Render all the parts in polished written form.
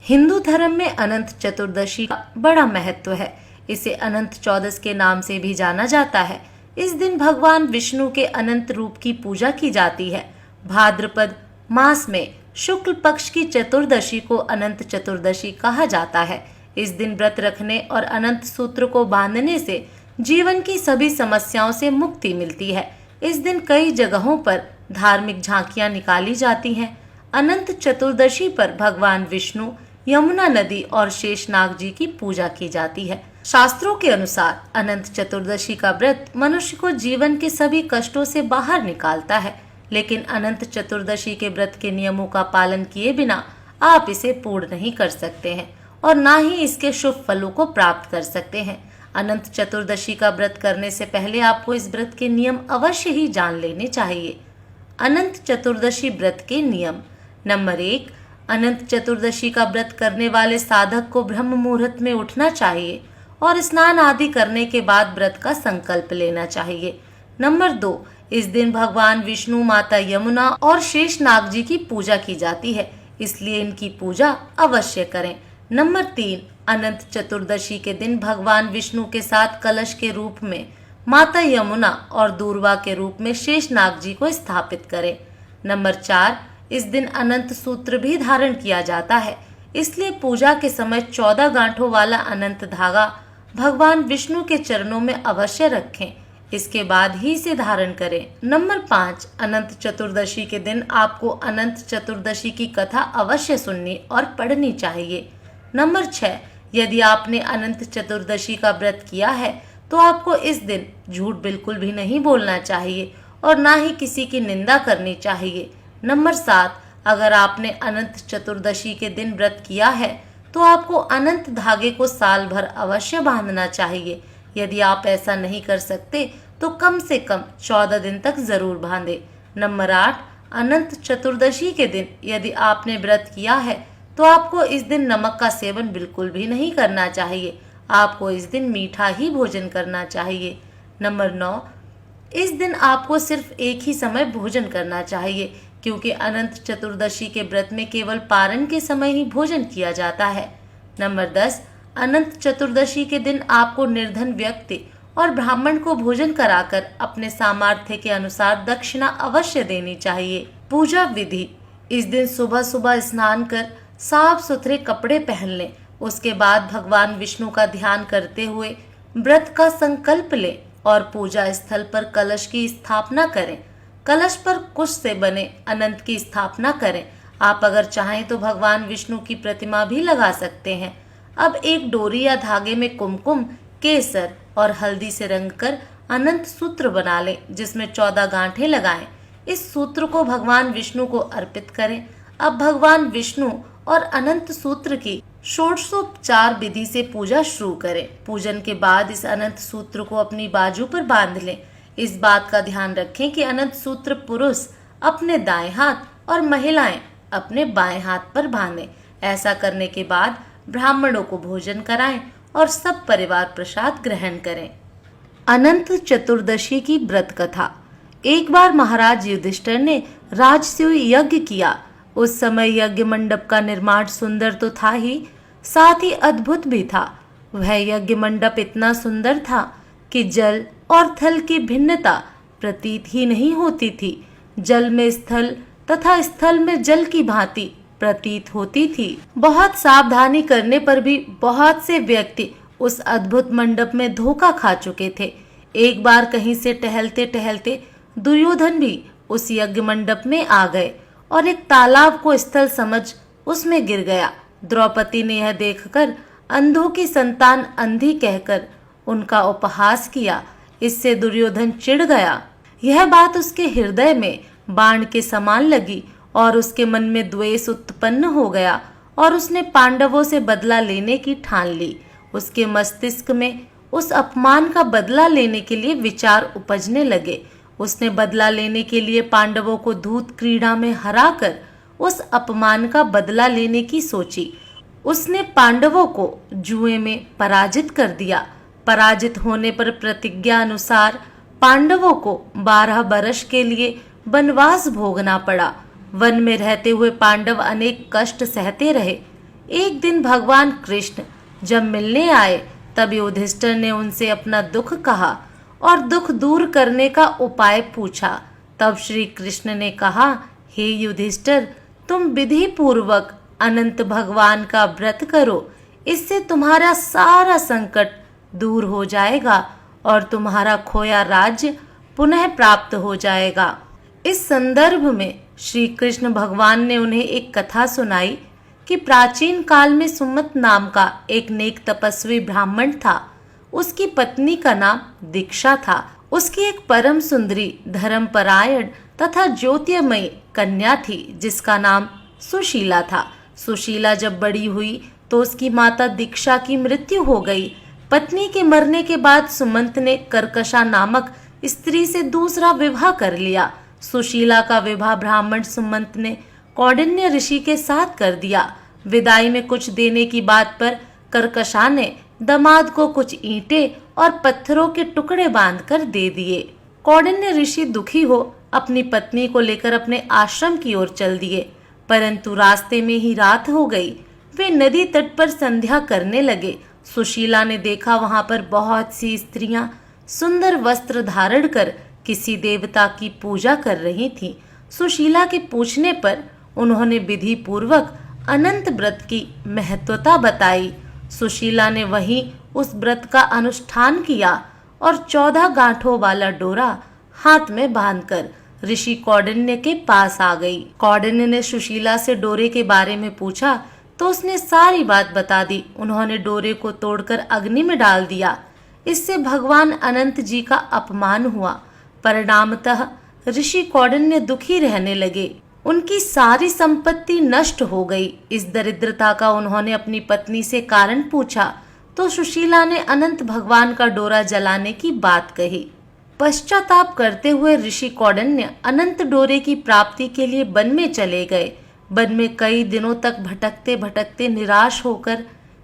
हिंदू धर्म में अनंत चतुर्दशी का बड़ा महत्व है। इसे अनंत चौदस के नाम से भी जाना जाता है। इस दिन भगवान विष्णु के अनंत रूप की पूजा की जाती है। भाद्रपद मास में शुक्ल पक्ष की चतुर्दशी को अनंत चतुर्दशी कहा जाता है। इस दिन व्रत रखने और अनंत सूत्र को बांधने से जीवन की सभी समस्याओं से मुक्ति मिलती है। इस दिन कई जगहों पर धार्मिक झांकियां निकाली जाती हैं। अनंत चतुर्दशी पर भगवान विष्णु, यमुना नदी और शेषनाग जी की पूजा की जाती है। शास्त्रों के अनुसार अनंत चतुर्दशी का व्रत मनुष्य को जीवन के सभी कष्टों से बाहर निकालता है, लेकिन अनंत चतुर्दशी के व्रत के नियमों का पालन किए बिना आप इसे पूर्ण नहीं कर सकते हैं और ना ही इसके शुभ फलों को प्राप्त कर सकते हैं। अनंत चतुर्दशी का व्रत करने से पहले आपको इस व्रत के नियम अवश्य ही जान लेने चाहिए। अनंत चतुर्दशी व्रत के नियम। नंबर 1, अनंत चतुर्दशी का व्रत करने वाले साधक को ब्रह्म मुहूर्त में उठना चाहिए और स्नान आदि करने के बाद व्रत का संकल्प लेना चाहिए। नंबर 2, इस दिन भगवान विष्णु, माता यमुना और शेषनाग जी की पूजा की जाती है, इसलिए इनकी पूजा अवश्य करें। नंबर 3, अनंत चतुर्दशी के दिन भगवान विष्णु के साथ कलश के रूप में माता यमुना और दूर्वा के रूप में शेषनाग जी को स्थापित करें। नंबर 4, इस दिन अनंत सूत्र भी धारण किया जाता है, इसलिए पूजा के समय 14 गांठों वाला अनंत धागा भगवान विष्णु के चरणों में अवश्य रखें, इसके बाद ही इसे धारण करें। नंबर 5, अनंत चतुर्दशी के दिन आपको अनंत चतुर्दशी की कथा अवश्य सुननी और पढ़नी चाहिए। नंबर 6, यदि आपने अनंत चतुर्दशी का व्रत किया है तो आपको इस दिन झूठ बिल्कुल भी नहीं बोलना चाहिए और ना ही किसी की निंदा करनी चाहिए। नंबर 7, अगर आपने अनंत चतुर्दशी के दिन व्रत किया है तो आपको अनंत धागे को साल भर अवश्य बांधना चाहिए। यदि आप ऐसा नहीं कर सकते तो कम से कम 14 दिन तक जरूर बांधें। नंबर 8, अनंत चतुर्दशी के दिन यदि आपने व्रत किया है तो आपको इस दिन नमक का सेवन बिल्कुल भी नहीं करना चाहिए। आपको इस दिन मीठा ही भोजन करना चाहिए। नंबर 9, इस दिन आपको सिर्फ एक ही समय भोजन करना चाहिए, क्योंकि अनंत चतुर्दशी के व्रत में केवल पारण के समय ही भोजन किया जाता है। नंबर 10, अनंत चतुर्दशी के दिन आपको निर्धन व्यक्ति और ब्राह्मण को भोजन कराकर अपने सामर्थ्य के अनुसार दक्षिणा अवश्य देनी चाहिए। पूजा विधि। इस दिन सुबह सुबह स्नान कर साफ सुथरे कपड़े पहन लें। उसके बाद भगवान विष्णु का ध्यान करते हुए व्रत का संकल्प लें और पूजा स्थल पर कलश की स्थापना करें। कलश पर कुश से बने अनंत की स्थापना करें। आप अगर चाहें तो भगवान विष्णु की प्रतिमा भी लगा सकते हैं। अब एक डोरी या धागे में कुमकुम, केसर और हल्दी से रंगकर अनंत सूत्र बना लें, जिसमें 14 गांठें लगाएं। इस सूत्र को भगवान विष्णु को अर्पित करें। अब भगवान विष्णु और अनंत सूत्र की षोडशोपचार विधि से पूजा शुरू करें। पूजन के बाद इस अनंत सूत्र को अपनी बाजू पर बांध लें। इस बात का ध्यान रखें कि अनंत सूत्र पुरुष अपने दाएं हाथ और महिलाएं अपने बाएं हाथ पर बांधें। ऐसा करने के बाद ब्राह्मणों को भोजन कराएं और सब परिवार प्रसाद ग्रहण करें। अनंत चतुर्दशी की व्रत कथा। एक बार महाराज युधिष्ठिर ने राजसूय यज्ञ किया। उस समय यज्ञ मंडप का निर्माण सुंदर तो था ही, साथ ही अद्भुत भी था। वह यज्ञ मंडप इतना सुंदर था कि जल और थल की भिन्नता प्रतीत ही नहीं होती थी। जल में स्थल तथा स्थल में जल की भांति प्रतीत होती थी। बहुत सावधानी करने पर भी बहुत से व्यक्ति उस अद्भुत मंडप में धोखा खा चुके थे। एक बार कहीं से टहलते टहलते दुर्योधन भी उस यज्ञ मंडप में आ गए और एक तालाब को स्थल समझ उसमें गिर गया। द्रौपदी ने यह देखकर अंधों की संतान अंधी कहकर उनका उपहास किया। इससे दुर्योधन चिढ़ गया। यह बात उसके हृदय में बाण के समान लगी और उसके मन में द्वेष उत्पन्न हो गया और उसने पांडवों से बदला लेने की ठान ली। उसके मस्तिष्क में उस अपमान का बदला लेने के लिए विचार उपजने लगे। उसने बदला लेने के लिए पांडवों को धूत क्रीड़ा में हराकर उस अपमान का बदला लेने की सोची। उसने पांडवों को जुए में पराजित कर दिया। पराजित होने पर प्रतिज्ञा अनुसार पांडवों को 12 वर्ष के लिए वनवास भोगना पड़ा। वन में रहते हुए पांडव अनेक कष्ट सहते रहे। एक दिन भगवान कृष्ण जब मिलने आए तब युधिष्ठिर ने उनसे अपना दुख कहा और दुख दूर करने का उपाय पूछा। तब श्री कृष्ण ने कहा, हे युधिष्ठिर, तुम विधि पूर्वक अनंत भगवान का व्रत करो, इससे तुम्हारा सारा संकट दूर हो जाएगा और तुम्हारा खोया राज्य पुनः प्राप्त हो जाएगा। इस संदर्भ में श्री कृष्ण भगवान ने उन्हें एक कथा सुनाई कि प्राचीन काल में सुमत नाम का एक नेक तपस्वी ब्राह्मण था। उसकी पत्नी का नाम दीक्षा था। उसकी एक परम सुंदरी, धर्मपरायण तथा ज्योतिर्मयी कन्या थी जिसका नाम सुशीला था। सुशीला जब बड़ी हुई तो उसकी माता दीक्षा की मृत्यु हो गई। पत्नी के मरने के बाद सुमंत ने कर्कशा नामक स्त्री से दूसरा विवाह कर लिया। सुशीला का विवाह ब्राह्मण सुमंत ने कौंडिन्य ऋषि के साथ कर दिया। विदाई में कुछ देने की बात पर कर्कशा ने दामाद को कुछ ईंटें और पत्थरों के टुकड़े बांधकर दे दिए। कौंडिन्य ऋषि दुखी हो अपनी पत्नी को लेकर अपने आश्रम की ओर चल दिए, परंतु रास्ते में ही रात हो गई। वे नदी तट पर संध्या करने लगे। सुशीला ने देखा वहां पर बहुत सी स्त्रियां सुंदर वस्त्र धारण कर किसी देवता की पूजा कर रही थीं। सुशीला के पूछने पर उन्होंने विधि पूर्वक अनंत व्रत की महत्वता बताई। सुशीला ने वहीं उस व्रत का अनुष्ठान किया और 14 गांठों वाला डोरा हाथ में बांधकर ऋषि कौंडिन्य के पास आ गई। कौंडिन्य ने सुशीला से डोरे के बारे में पूछा तो उसने सारी बात बता दी। उन्होंने डोरे को तोड़कर अग्नि में डाल दिया। इससे भगवान अनंत जी का अपमान हुआ। परिणामतः ऋषि कौंडिन्य दुखी रहने लगे। उनकी सारी संपत्ति नष्ट हो गई। इस दरिद्रता का उन्होंने अपनी पत्नी से कारण पूछा तो सुशीला ने अनंत भगवान का डोरा जलाने की बात कही। पश्चाताप करते हुए ऋषि कौंडिन्य अनंत डोरे की प्राप्ति के लिए वन में चले गए। वन में कई दिनों तक भटकते भटकते निराश होकर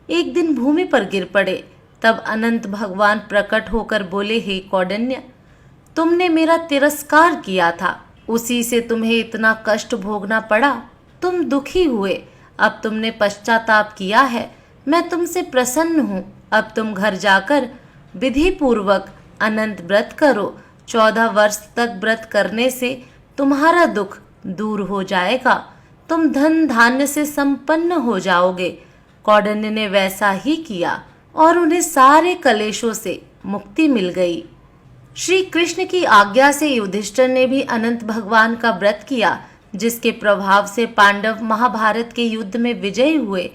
एक दिन भूमि पर गिर पड़े। तब अनंत भगवान प्रकट होकर बोले, हे कौंडिन्य, तुमने मेरा तिरस्कार किया था, उसी से तुम्हें इतना कष्ट भोगना पड़ा। तुम दुखी हुए, अब तुमने पश्चाताप किया है, मैं तुमसे प्रसन्न हूँ। अब तुम घर जाकर विधि पूर्वक अनंत व्रत करो। 14 वर्ष तक व्रत करने से तुम्हारा दुख दूर हो जाएगा। तुम धन धान्य से संपन्न हो जाओगे। कौंडिन्य ने वैसा ही किया और उन्हें सारे कलेशों से मुक्ति मिल गई। श्री कृष्ण की आज्ञा से युधिष्ठिर ने भी अनंत भगवान का व्रत किया, जिसके प्रभाव से पांडव महाभारत के युद्ध में विजयी हुए।